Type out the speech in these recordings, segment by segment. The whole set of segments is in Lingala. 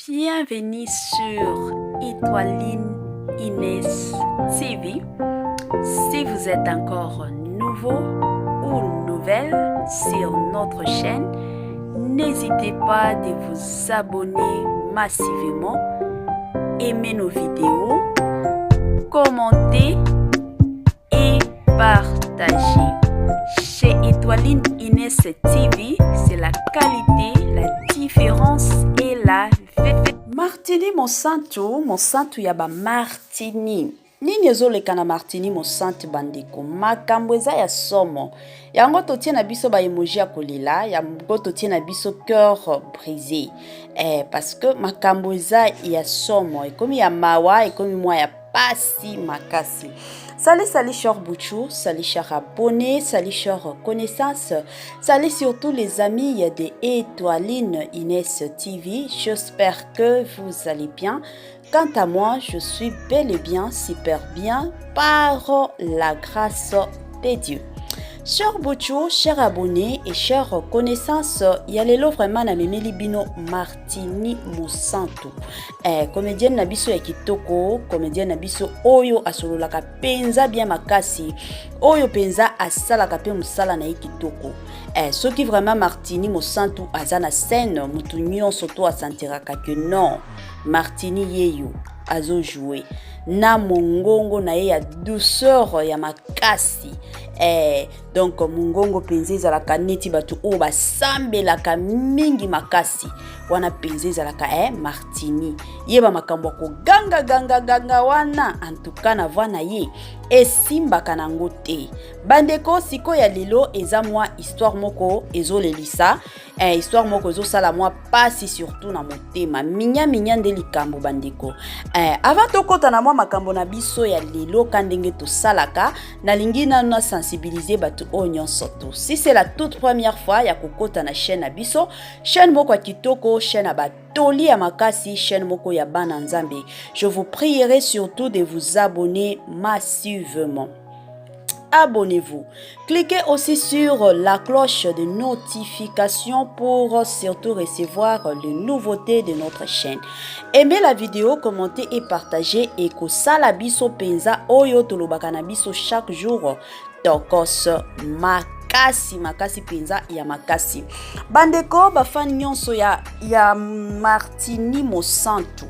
Bienvenue sur Étoiline Inès TV. Si vous êtes encore nouveau ou nouvelle sur notre chaîne, n'hésitez pas de vous abonner massivement, aimer nos vidéos, commenter et partager. Chez Étoiline Inès TV, c'est la qualité, la différence et la vérité. Martini Monsanto yaba Martini. Nini ezoleka na Martini Monsanto bandeko makambo eza ya somo yango totie na biso ba emoji ya kolela yango totie na biso cœur brisé parce que makambo eza ya somo ekomi ya mawa ekomi mwa ya pasi makasi. Salut cher Bouchou, salut cher abonnés, salut cher connaissances, salut surtout les amis de Étoiline Inès TV. J'espère que vous allez bien. Quant à moi, je suis bel et bien, super bien, par la grâce de Dieu. Cher Bouchou, chers abonnés et chers connaissances, il y a lelo vraiment na memeli bino Martini Monsanto. Comédienne na biso ya kitoko, comédienne na biso oyo asololaka penza bien makasi, oyo penza asalaka pe musala na kitoko. Soki vraiment Martini Monsanto aza na scène, mutu nyonso to asantiraka que non, Martini yeyo azo jouer na mongongo na ye ya douceur ya makasi. Donc mongongo penze ezalaka neti batu oyo basambelaka mingi makasi wana penze ezalaka Martini yeba makambo ko ganga wana antuka na voix na ye esimbaka nango te. Bandeko siko ya lelo eza mwa histoire moko ezolelisa histoire moko ezosala mwa pasi surtout na motema minya nde likambo bandeko. Avant tokota na mwa makambo na biso ya lelo kandenge tosalaka nalingi na sensibiliser batu oyo soto. Si c'est la toute première fois ya kokota na chaîne na biso, chaîne moko kitoko, chaîne à batoli ya makasi, chaîne moko ya bana nzambe, je vous prierai surtout de vous abonner massivement. Abonnez-vous. Cliquez aussi sur la cloche de notification pour surtout recevoir les nouveautés de notre chaîne. Aimez la vidéo, commentez et partagez. Et que sala biso penza oyo tolobaka na biso chaque jour. Tokos makasi penza ya makasi. Bandeko bafan nyonso ya Martini Monsanto.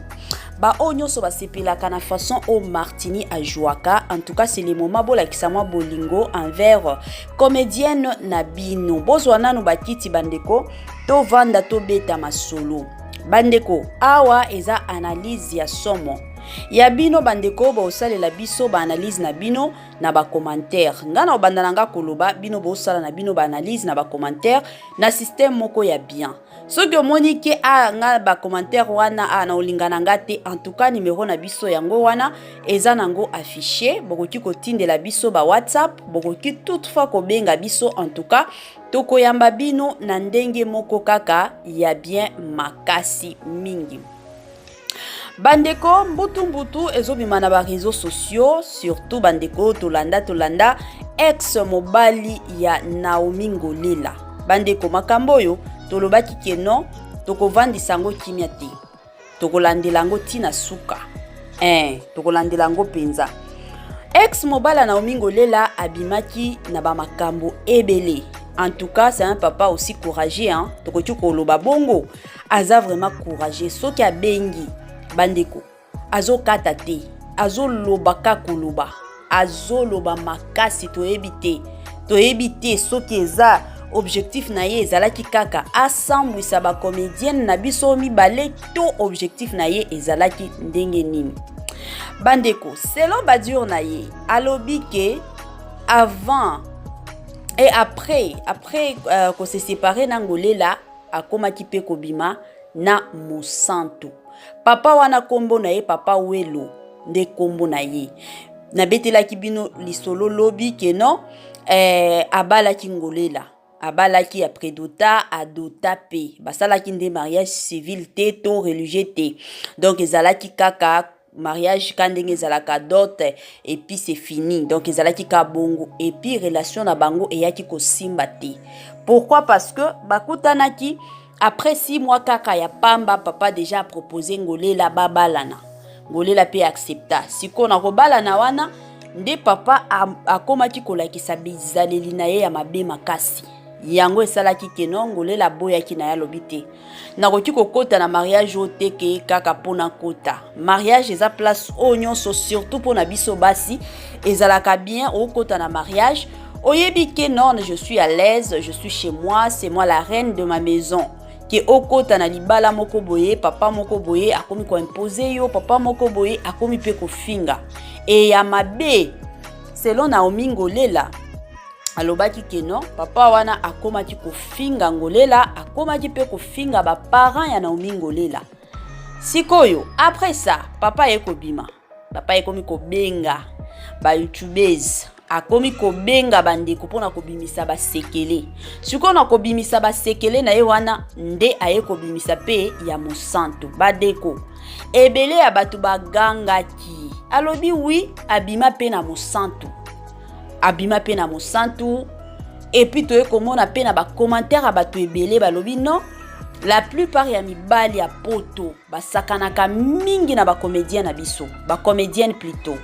Ba onyoso ba sepelaka na façon au Martini a jouaka. En tout cas, c'est le moment bola kisama bolingo envers comédienne Nabino. Bozwana no bakiti bandeko to vanda to beta masolo. Bandeko awa eza analyse ya somo. Ya bino bandeko ba osale la biso ba analyse na bino na ba commentaire. Ngana obandananga koloba bino ba osala na bino ba analyse na ba commentaire na système moko ya bien. Soki omoni ke nga ba commentaire wana na olingana ngate en tout cas numéro na biso yango wana eza nango affiché bokoki kotindela biso ba WhatsApp bokoki toutefois ko benga biso en tout cas toko yamba bino na ndenge moko kaka ya bien makasi mingi. Bandeko mbutu ezobima na ba réseaux sociaux surtout bandeko tolanda ex mobali ya Naomi Ngolela. Bandeko makambo yo tolobaki ke non tokovandisa ngo kimia te tokolandela ngo tina suka tokolandela ngo penza. Ex mobile Naomi Ngolela abimaki na ba makambo ebele. En tout cas c'est un papa aussi courageux tokoki koloba bongo aza vraiment courageux soki abengi bandeko azokata te azolobaka koloba azoloba makasi toyebi te soki eza objectif na ye ezalaki kaka asambwisa ba comédienne na biso mibale to objectif na ye ezalaki ndenge nini. Bandeko selon badur na ye alobi ke avant et après ko se séparer na Ngolela akomaki pe kobima na Monsanto. Papa wana kombo na ye papa Welo nde kombo na ye. Na betelaki bino lisolo lobi ke non abalaki Ngolela. Abalaki après dota adota pe basalaki nde mariage civil te to religieux te. Donc ezalaki kaka mariage kandenge ezalaka dot et puis c'est fini. Donc ezalaki ka bongo et puis relation na bango eyaki ko simba te. Pourquoi? Parce que bakutanaki Après 6 mois kaka ya pamba, papa déjà a proposé ngolela babalana. Ngolela pe accepta. Siko na kobalana wana, nde papa akomaki kolakisa bizaleli na ye ya mabe makasi. Yango esalaki keno ngolela boyaki na ya lobite. Nakoki kokota na mariage oteke kaka pona kota. Mariage eza place onyonso surtout pona biso basi ezalaka bien okota na mariage. Oyebi ke non, je suis à l'aise, je suis chez moi, c'est moi la reine de ma maison. Ke okota na libala moko boye, papa moko boye akomi ko imposer yo, papa moko boye akomi pe ko finga. Et ya mabe selon Naomi Ngolela alobaki ke non, papa wana akomaki ko finga Ngolela, akomaki pe ko finga ba parents ya Naomi Ngolela. Sikoyo après ça, papa eko bima. Papa ekomi ko benga ba youtubers. Akomi ko benga bandeko pona ko bimisa ba sekele. Siko na ko bimisa ba sekele na ye wana nde aye ko bimisa pe ya mosantu badeko. Ebele ya batu bagangaki. Alobi oui, abima pe na mosantu. Abima pe na mosantu. Et puis to ekomona pe na ba commentaire batu ebele balobi non. La plupart ya mibali ya poto basakanaka mingi na ba comédien na biso, ba comédienne plutôt.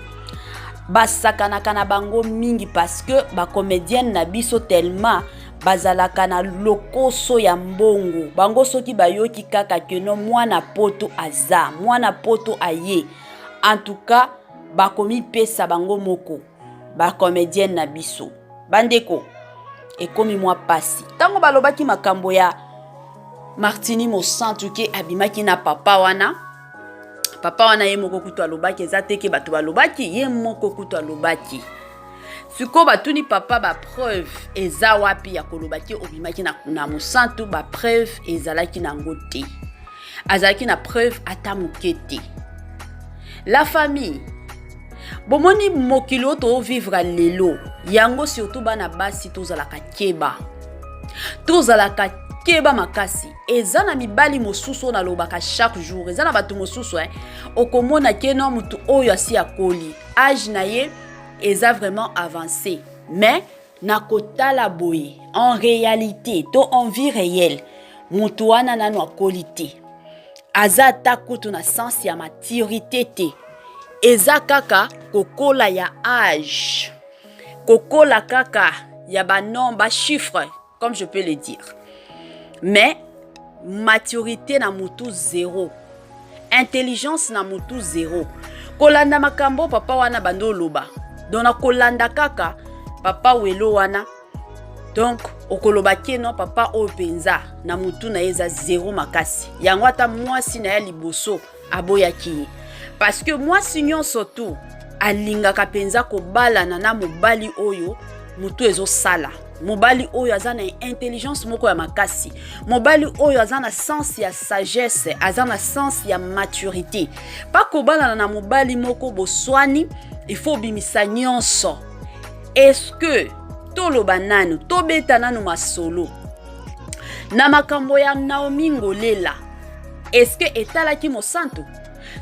Basakanaka na bango mingi parce que ba comédienne na biso tellement bazalaka na lokoso ya mbongo. Bango soki bayoki kaka keno mwana poto aza, mwana poto aye. En tout cas, bakomi pesa bango moko. Ba comédienne na biso. Bandeko, ekomi mwa pasi. Tango balobaki makambo ya Martini Mosantu ke abimaki na papa wana. Papa wana ye moko kutu alobaki ezateke batu balobaki ye moko kutu alobaki. Siko batuni papa ba preuve eza wapi ya kolobaki obimaki na Mosantu ba preuve ezalaki na ngote. Azalaki na preuve ata mukete. La famille bomoni mokilo to vivre lelo yango surtout bana basi tozalaka keba. Tozalaka keba makasi eza na mibali mosusu na lobaka chaque jour eza na batu mosusu okomona keno mutu oyo asi akoli âge na ye eza vraiment avancé mais na kotala boye en réalité to en vie réelle mutu wana nanu akoli te aza ta kutu na sens ya maturité te eza kaka kokola ya âge kokola kaka ya ba nombre chiffre comme je peux le dire. Mais maturité na mutu zéro. Intelligence na mutu zéro. Kolanda makambo papa wana bando loba. Dona kolanda kaka papa welo wana. Donc okoloba keno papa openza na mutu na eza zéro makasi. Yango ata mwasi na ya liboso aboyaki. Parce que mwasi nyonso tu alingaka penza kobala na mobali oyo mutu ezo sala. Mobali oyo azana intelligence moko ya makasi. Mobali oyo azana sens ya sagesse, azana sens ya maturité. Pa kobala na mobali moko boswani, il faut bimisa nyonso. Est-ce que toloba nanu, tobeta nanu masolo. Na makambo ya Naomi Ngolela. Est-ce que etalaki Mosantu?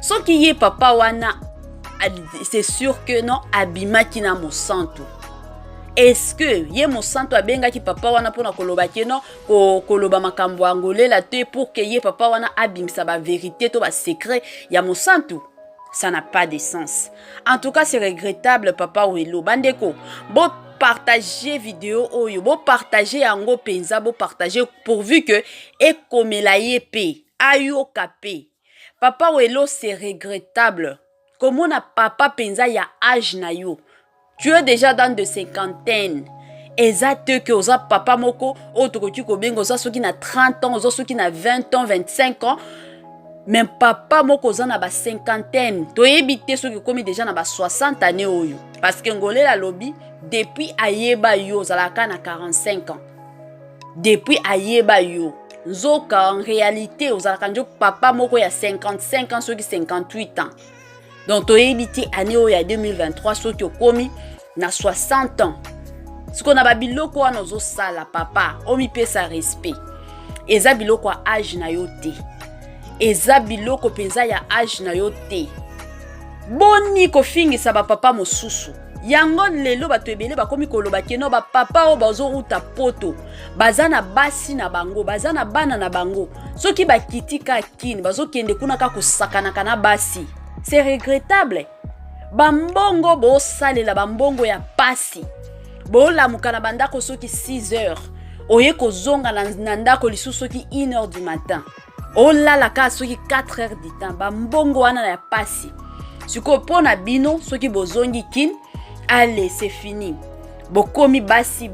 Soki ye papa wana, c'est sûr que non abimaki na Mosantu. Est-ce que ye Mosantu abenga ki papa wana pona koloba keno koloba makambo Ngolela te pour que ye papa wana abimisa ba vérité to ba secret ya Mosantu? Ça n'a pas de sens. En tout cas, c'est regrettable papa Welo. Bandeko, bo partager vidéo oyo, bo partager yango penza, bo partager pourvu que ekomela yepe, ayoka pe. Papa Welo, c'est regrettable. Comment na papa penza ya âge na yo? Tu es déjà dans de cinquantaine. Exact que oza papa moko otokoki ko bengo oza soki na 30 ans, oza soki na 20 ans, 25 ans. Même papa moko oza na ba cinquantaine. To ebite soki komi déjà na ba 60 années oyo. Parce que Ngolela lobby depuis ayeba yo zalaka na 45 ans. Depuis ayeba yo nzoka en réalité ozalaka njo papa moko ya 55 ans soki 58 ans. Donc, tu as évité année où il y a 2023, ceux qui ont commis na 60 ans. Ce qu'on a babiloko à nos sala papa, on mi pesa respect. Et ça biloko à âge na yote. Et ça biloko penza ya âge na yote. Boni ko fingi sa ba papa mosusu. yango lelo bato ebele bakomi koloba keno ba papa o bazo uta poto bazana basi na bango bazana bana na bango soki bakitika kini bazo kende kuna ka kusakana kana basi c'est regrettable bambongo bo salela bambongo ya pasi bo la mukana bandako soki 6 heures oye kozonga na ndako lisusu soki 1 heure du matin o la ka soki 4 heures du temps bambongo wana ya pasi siko pona bino soki bozongi kin allez c'est fini bokomi basi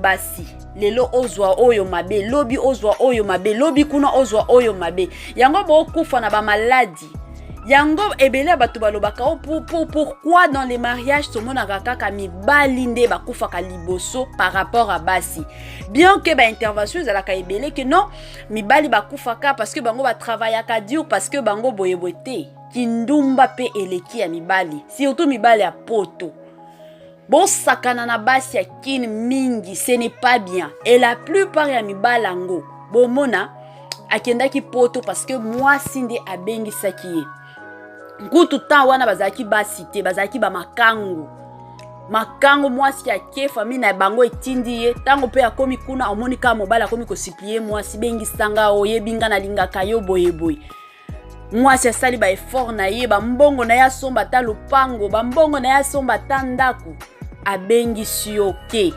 lelo ozwa oyo mabe lobi ozwa oyo mabe lobi kuna ozwa oyo mabe yango bokufa na ba maladie yango ebele bato balobaka pourquoi dans les mariages tout le monde a kaka mibali nde bakufa ka liboso par rapport à basi bien que ba intervention ezalaka ebele que non mibali bakufa ka parce que bango ba travaillaka dur parce que bango boyebote kindumba pe eleki ya mibali surtout mibali ya poto bon sakana na basi ya kin mingi ce n'est pas bien et la plupart ya mibali ngo bomona akendaki poto parce que moi sinde abengi saki ngutu ta wana bazaki basi te bazaki ba makango mwasi ya ke famille na bango etindi ye tango pe akomi kuna omoni ka mobala akomi ko supplier mwasi bengi sanga oyebinga na lingaka yo boyeboy mwasi asali ba effort na ye ba mbongo na ya somba ta lupango ba mbongo na ya somba ta ndako abengi sioke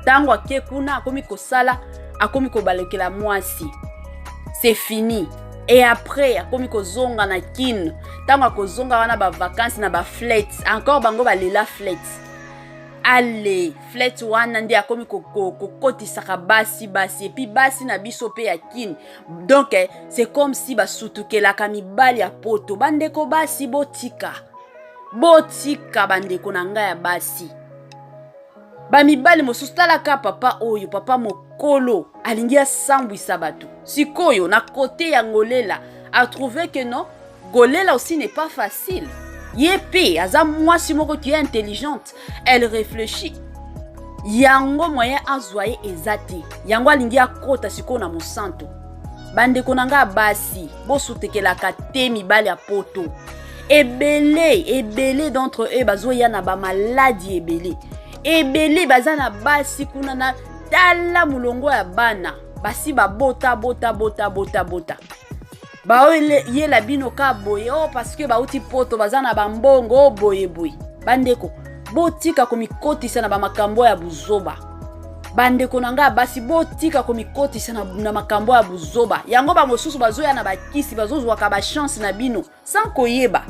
tango ake kuna akomi kosala akomi kobalekela mwasi c'est fini et après akomi kozonga na kin tango akozonga wana ba vacances na ba flats encore bango balela flats allez flats wana ndi akomi kokotisaka basi et puis basi na biso pe ya kin donc c'est comme si basutukelaka mibali ya poto bandeko basi botika bandeko na ngai ya basi bamibali mosusu talaka papa oyo papa mokolo alingi asambwisa bato sikoyo na côté ya ngolela a trouvé que non golela aussi n'est pas facile yepe aza mwasi moko qui est intelligente elle réfléchit yango moyen azwaye ezate yango alingi akota sikoyo na mosanto bandeko na nga basi bosutekelaka te mibali ya poto ebele d'entre eux bazoya na ba maladie ebele bazana basi kuna na tala mulongo ya bana basi babota baoye ye la bino ka boye parce que bauti poto bazana bambongo boye bandeko botika komikotisa na bamakambo ya buzoba bandeko nanga basi botika komikotisa na makambo ya buzoba yango ba mosusu bazoya na bakisi bazozwa ka ba chance na bino sans koyeba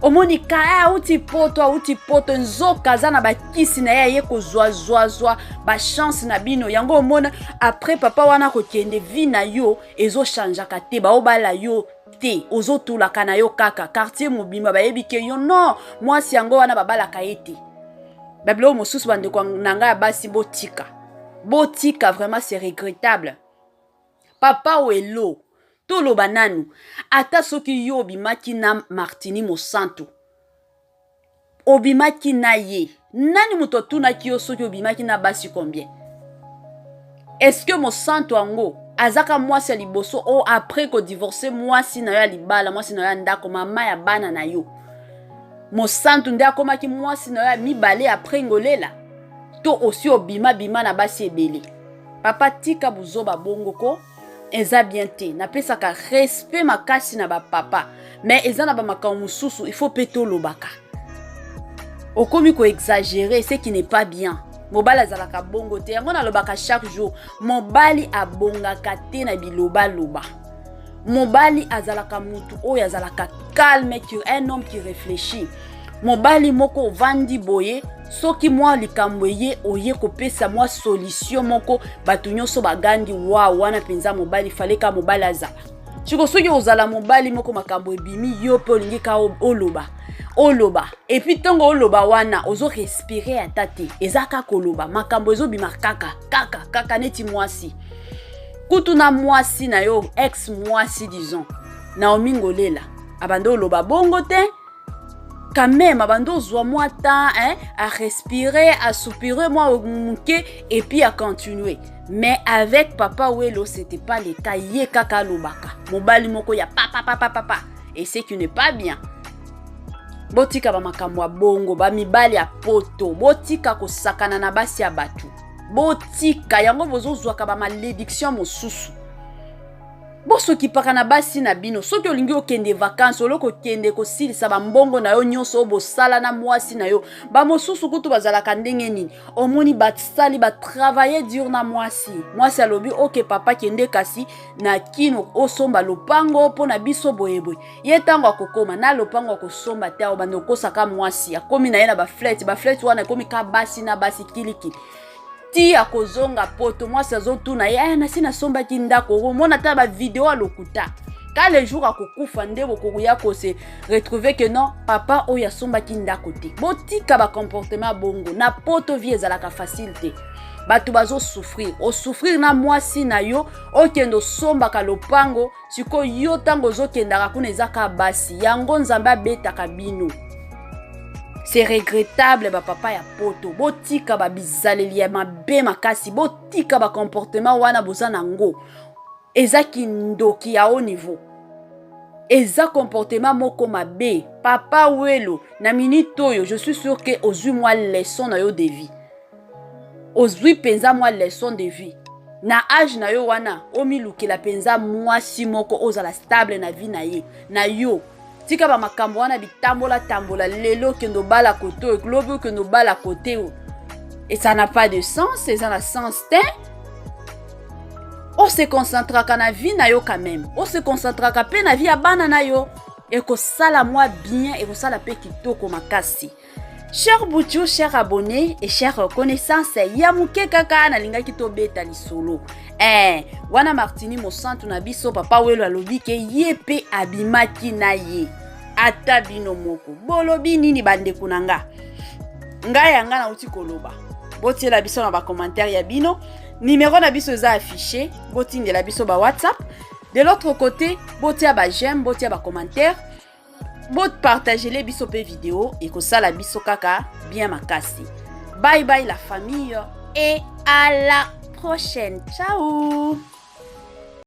omoni ka auti poto nzoka za na bakisi na ye kozwa ba chance na bino yango omona après papa wana kokende vie na yo ezo changeaka te baobala yo te ozotulaka na yo kaka quartier mobimba bayebi ke yo non mwasi yango wana babalaka ete bablo mosusu bandeko nanga ya basi botika vraiment c'est regrettable papa welo tolo bananu ata soki yo obimaki na Martini Mosanto obimaki na ye nani muto tunaki yo soki obimaki na basi combien est-ce que Mosanto ango azaka mwasi ya liboso o après ko divorcer mwasi na yo ya libala mwasi na yo ya ndako mama ya bana na yo Mosanto nde akomaki mwasi na yo ya mibale après ngolela to aussi obima na basi ebele papa tika buzoba bongo ko eza bien te na pesaka respect makasi na ba papa mais eza na ba makambo mususu il faut peto lobaka okomi ko exagérer ce qui n'est pas bien mobali azalaka bongo te yango na lobaka chaque jour mobali abongaka te na biloba mobali azalaka mutu oyo azalaka calme qui un homme qui réfléchit mobali moko vandi boye soki mwa likambo ye oye kopesa mwa solution moko bato nyonso bagandi wana penza mobali faleka mobali azala chiko soki ozala mobali moko makambo ebimi yo pe olingi ka oloba et puis tongo oloba wana ozo respirer atate ezaka koloba makambo ezo bima kaka neti mwasi kutu na mwasi na yo ex mwasi disons na omingolela abando oloba bongo te quand même abando zwa moi temps à respirer à soupirer moi muke et puis à continuer mais avec papa welo c'était pas le cas ye kaka lobaka mobali moko ya papa et c'est qui n'est pas bien botika ba makambo ya bongo ba mibali ya poto botika kosakana na basi ya batu botika yango bozozwaka ba malédiction mosusu bosoki paka na basi na bino soki olingi okende vacances oloko kende kosilisa bambongo na yo nyonso bosala na mwasi na yo ba mosusu kutu bazalaka ndenge nini omoni basali batravailler dur na mwasi alobi oke papa kende kasi na kino osomba lopango mpo na biso boyeboye ye ntango akokoma na lopango akosomba te obanda okosaka mwasi akomi na ye na baflete wana ekomi ka basi na basi kilikili ti akozonga poto mwasi azotuna ye nasi nasombaki ndako omona ta ba video alokuta ka le jour akokufa nde bokokuya kose retrouver que non papa oyo asombaki ndako te botika ba comportement bongo na poto vie ezalaka facile te bato bazosouffrir osouffrir na mwasi na yo okende osombaka lopango siko yo ntango ozokendaka kuna ezaka basi yango nzambe abetaka bino. C'est regrettable ba papa ya poto botika ba bizaleli ya mabe makasi botika ba comportement wana bozana ngo ezaki ndoki ya haut niveau eza comportement moko mabe papa welo na minute oyo je suis sûr que ozui moi leçon na yo de vie ozui penza moi leçon de vie na âge na yo wana omilukela penza mwasi moko ozala stable na vie na ye na yo tika ba makambo wana bitambola lelo kendo bala koto eklobo kendo bala côté et ça n'a pas de sens ça n'a sens te on se concentrera na vie na yo quand même on se concentrera pe na vie ya bana na yo et ko sala moi bien et ko sala pe kitoko makasi. Chers Bouchou, chers abonnés et chers connaissances, yamuke kaka na linga kito beta lisolo. Wana Martini mosantu na biso papa welo alobi ke yepe abimaki na ye. Ata bino moko. Bolobi nini bande kunanga. Nga yanga na uti koloba. Boti la biso na ba commentaire ya bino. Numéro na biso za affiché. Boti de la biso ba WhatsApp. De l'autre côté, boti ba j'aime, boti ba commentaire. Bot partager les biso pe vidéo et que ça la biso kaka bien makasi. Bye bye la famille et à la prochaine. Ciao.